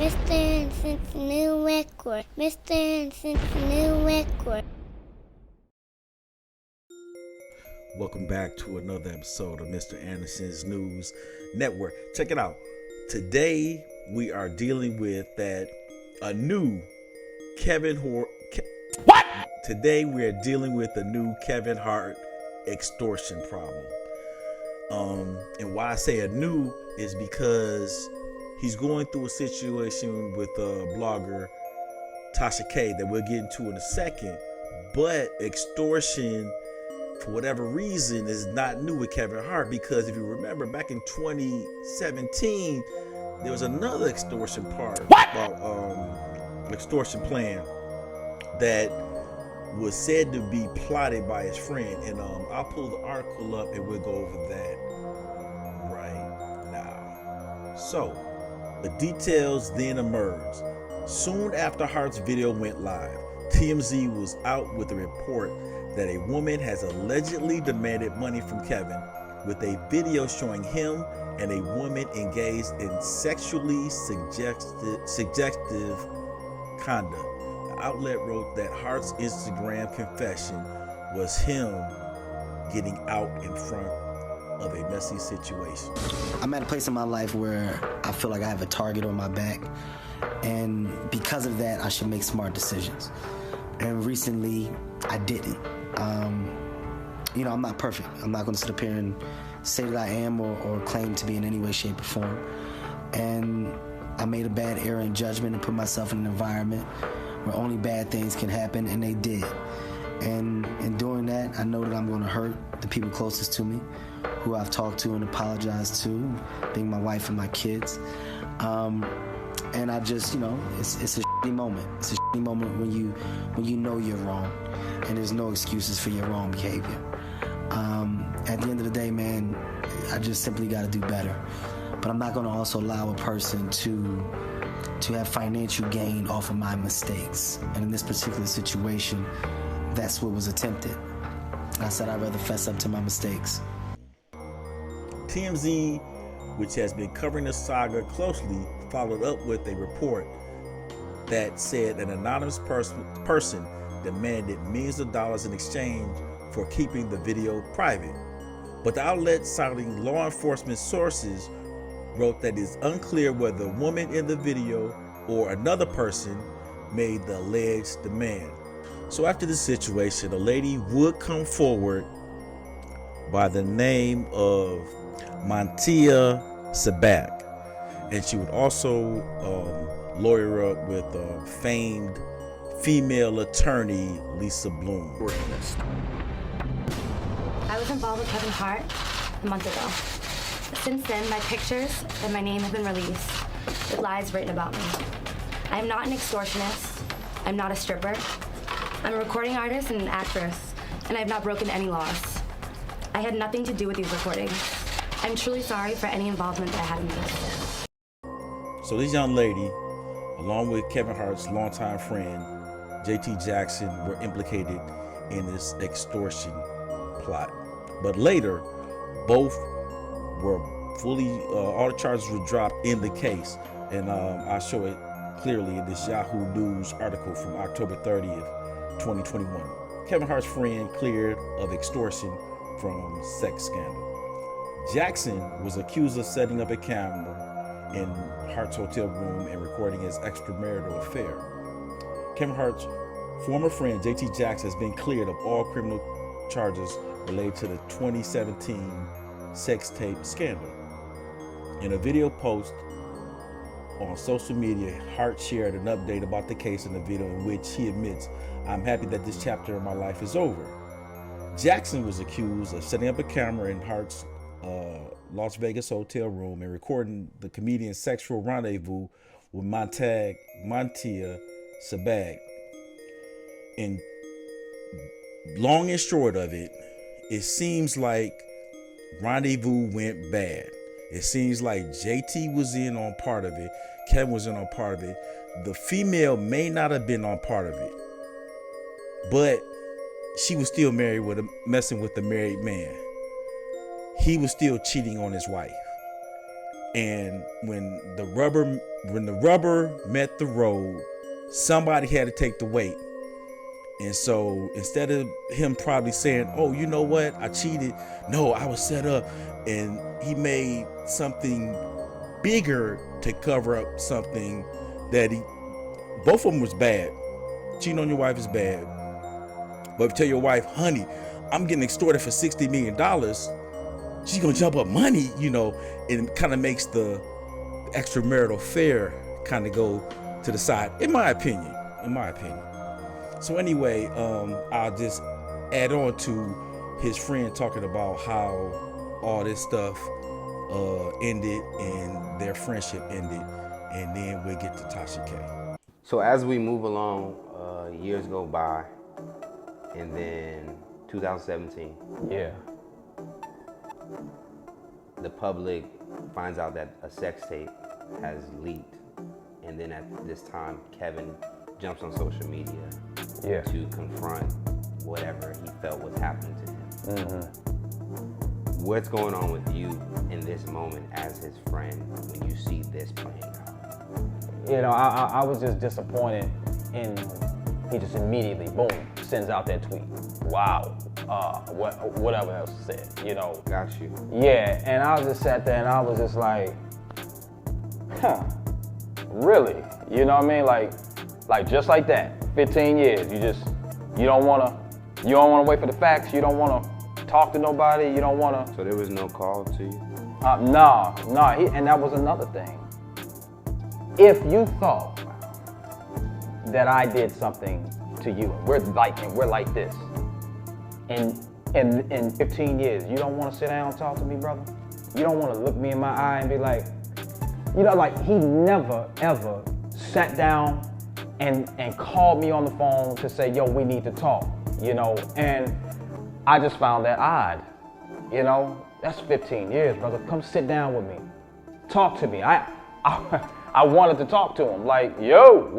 Mr. Innocent's new record. Mr. Innocent's new record. Welcome back to another episode of Mr. Anderson's News Network. Check it out. Today we are dealing with a new Kevin Hart. What? Today we are dealing with a new Kevin Hart extortion problem. And why I say a new is because he's going through a situation with a blogger, Tasha K, that we'll get into in a second. But extortion, for whatever reason, is not new with Kevin Hart, because if you remember back in 2017, there was another extortion extortion plan that was said to be plotted by his friend. And I'll pull the article up and we'll go over that right now. So, the details then emerged. Soon after Hart's video went live, TMZ was out with a report that a woman has allegedly demanded money from Kevin, with a video showing him and a woman engaged in sexually suggestive conduct. The outlet wrote that Hart's Instagram confession was him getting out in front of a messy situation. I'm at a place in my life where I feel like I have a target on my back, and because of that, I should make smart decisions. And recently, I didn't. I'm not perfect. I'm not going to sit up here and say that I am or claim to be in any way, shape, or form. And I made a bad error in judgment and put myself in an environment where only bad things can happen, and they did. And in doing that, I know that I'm going to hurt the people closest to me, who I've talked to and apologized to, being my wife and my kids. And I just, it's a shitty moment. It's a shitty moment when you know you're wrong, and there's no excuses for your wrong behavior. At the end of the day, man, I just simply got to do better. But I'm not going to also allow a person to have financial gain off of my mistakes. And in this particular situation, that's what was attempted. I said I'd rather fess up to my mistakes. TMZ, which has been covering the saga closely, followed up with a report that said an anonymous person demanded millions of dollars in exchange for keeping the video private. But the outlet, citing law enforcement sources, wrote that it's unclear whether the woman in the video or another person made the alleged demand. So after this situation, a lady would come forward by the name of Mantia Sabak, and she would also lawyer up with famed female attorney Lisa Bloom. I was involved with Kevin Hart a month ago. Since then, my pictures and my name have been released with lies written about me. I am not an extortionist. I'm not a stripper. I'm a recording artist and an actress, and I have not broken any laws. I had nothing to do with these recordings. I'm truly sorry for any involvement that I had in this. So this young lady, along with Kevin Hart's longtime friend, JT Jackson, were implicated in this extortion plot. But later, both were all the charges were dropped in the case. And I'll show it clearly in this Yahoo News article from October 30th, 2021. Kevin Hart's friend cleared of extortion from sex scandal. Jackson was accused of setting up a camera in Hart's hotel room and recording his extramarital affair. Kevin Hart's former friend, JT Jackson, has been cleared of all criminal charges related to the 2017 sex tape scandal. In a video post on social media, Hart shared an update about the case in the video, in which he admits, "I'm happy that this chapter of my life is over." Jackson was accused of setting up a camera in Hart's Las Vegas hotel room and recording the comedian's sexual rendezvous with Mantia Sabag. And long and short of it, it seems like rendezvous went bad. It seems like JT was in on part of it, Kevin was in on part of it. The female may not have been on part of it, but she was still messing with the married man. He was still cheating on his wife. And when the rubber met the road, somebody had to take the weight. And so instead of him probably saying, oh, you know what, I cheated. No, I was set up. And he made something bigger to cover up something that both of them was bad. Cheating on your wife is bad. But if you tell your wife, honey, I'm getting extorted for $60 million, she's going to jump up money, and it kind of makes the extramarital affair kind of go to the side, in my opinion. So anyway, I'll just add on to his friend talking about how all this stuff ended and their friendship ended, and then we'll get to Tasha K. So as we move along, years go by, and then 2017. Yeah. The public finds out that a sex tape has leaked, and then at this time, Kevin jumps on social media to confront whatever he felt was happening to him. What's going on with you in this moment as his friend when you see this playing out? I was just disappointed, and he just immediately, boom, sends out that tweet. Wow, whatever else said, Got you. Yeah, and I just sat there and I was just like, really? You know what I mean? Like just like that, 15 years, you don't wanna wait for the facts, you don't wanna talk to nobody, you don't wanna. So there was no call to you? No, and that was another thing. If you thought that I did something to you, we're like this, in 15 years, you don't want to sit down and talk to me, brother? You don't want to look me in my eye and be like, he never ever sat down and called me on the phone to say, yo, we need to talk, and I just found that odd, that's 15 years, brother. Come sit down with me, talk to me. I wanted to talk to him, like, yo,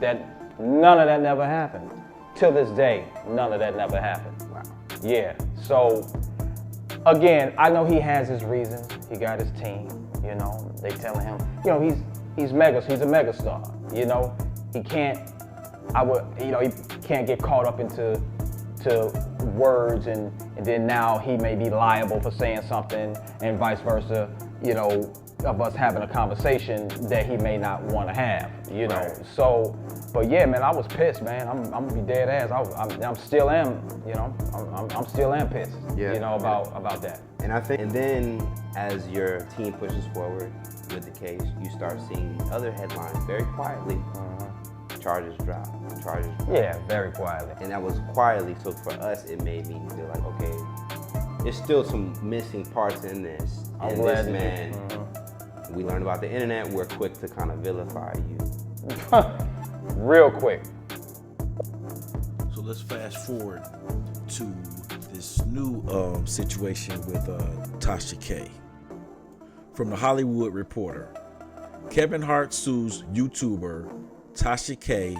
that none of that never happened. Till this day, none of that never happened. Wow. Yeah, so, again, I know he has his reasons. He got his team, they telling him, he's a megastar, he can't get caught up into words and then now he may be liable for saying something and vice versa, of us having a conversation that he may not want to have, Right. So, but yeah, man, I was pissed, man. I'm gonna be dead ass. I'm still am, I'm still am pissed, about that. And then as your team pushes forward with the case, you start seeing these other headlines very quietly. Charges drop. Yeah, very quietly. And that was quietly, so for us, it made me feel like, okay, there's still some missing parts in this. I'm glad this man, we learned about the internet, we're quick to kind of vilify you. Real quick. So let's fast forward to this new situation with Tasha K. From the Hollywood Reporter, Kevin Hart sues YouTuber Tasha K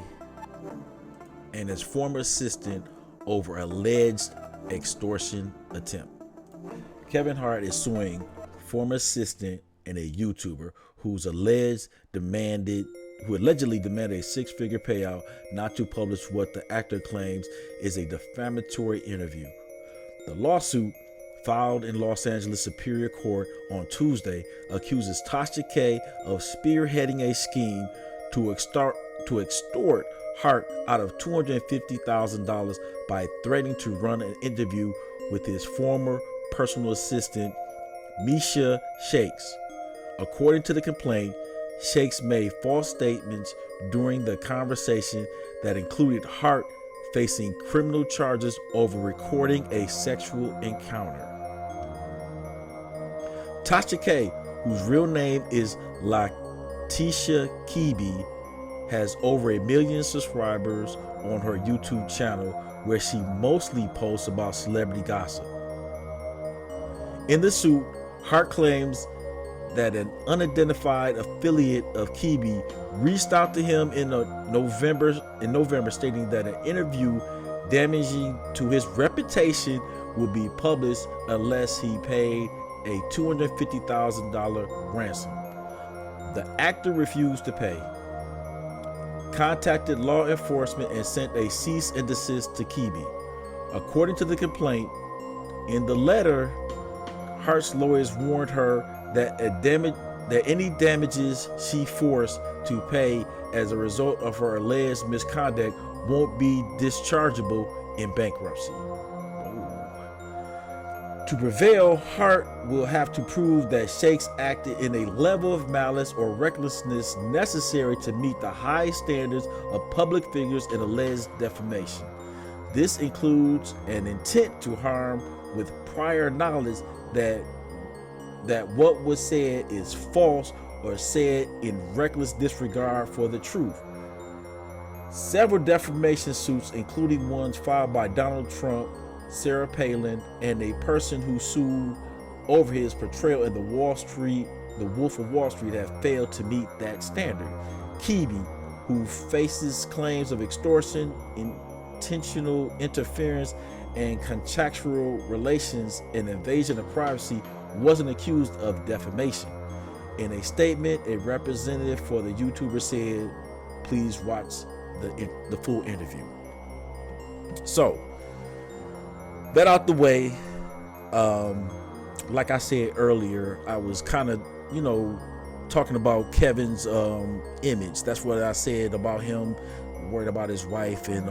and his former assistant over alleged extortion attempt. Kevin Hart is suing former assistant and a YouTuber who allegedly demanded a six-figure payout not to publish what the actor claims is a defamatory interview. The lawsuit, filed in Los Angeles Superior Court on Tuesday, accuses Tasha K of spearheading a scheme to extort Hart out of $250,000 by threatening to run an interview with his former personal assistant, Misha Shakes. According to the complaint, Shakes made false statements during the conversation that included Hart facing criminal charges over recording a sexual encounter. Tasha K, whose real name is Latisha Kibi, has over 1 million subscribers on her YouTube channel, where she mostly posts about celebrity gossip. In the suit, Hart claims that an unidentified affiliate of Kibi reached out to him in November, stating that an interview damaging to his reputation would be published unless he paid a $250,000 ransom. The actor refused to pay, contacted law enforcement, and sent a cease and desist to Kibi. According to the complaint, in the letter, Hart's lawyers warned her that any damages she forced to pay as a result of her alleged misconduct won't be dischargeable in bankruptcy. To prevail, Hart will have to prove that Shakes acted in a level of malice or recklessness necessary to meet the high standards of public figures in alleged defamation. This includes an intent to harm with prior knowledge that what was said is false or said in reckless disregard for the truth. Several defamation suits, including ones filed by Donald Trump, Sarah Palin, and a person who sued over his portrayal in The Wolf of Wall Street, have failed to meet that standard. Kibi, who faces claims of extortion, intentional interference, and contractual relations and invasion of privacy, wasn't accused of defamation. In a statement, a representative for the YouTuber said, "Please watch the full interview." So, that out the way, like I said earlier, I was kind of, talking about Kevin's image. That's what I said about him, worried about his wife, and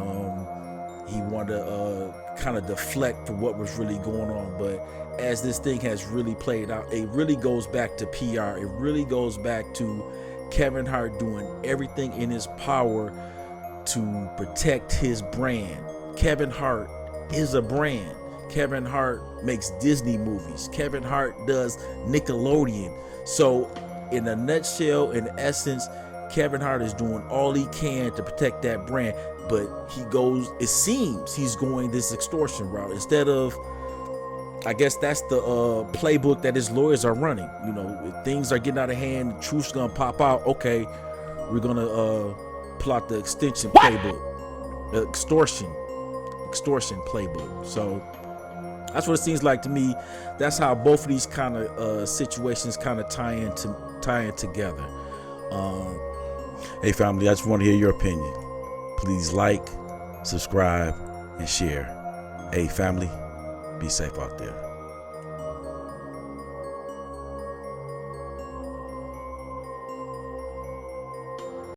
he wanted to kind of deflect for what was really going on. But as this thing has really played out, it really goes back to PR. It really goes back to Kevin Hart doing everything in his power to protect his brand. Kevin Hart is a brand. Kevin Hart makes Disney movies. Kevin Hart does Nickelodeon. So in a nutshell, in essence, Kevin Hart is doing all he can to protect that brand, but it seems he's going this extortion route instead of, I guess that's the playbook that his lawyers are running. If things are getting out of hand, the truth's gonna pop out. Okay, we're gonna pull out the extension playbook, the extortion playbook. So that's what it seems like to me. That's how both of these kind of situations kind of tie in together. Hey family, I just want to hear your opinion. Please like, subscribe, and share. Hey family, be safe out there.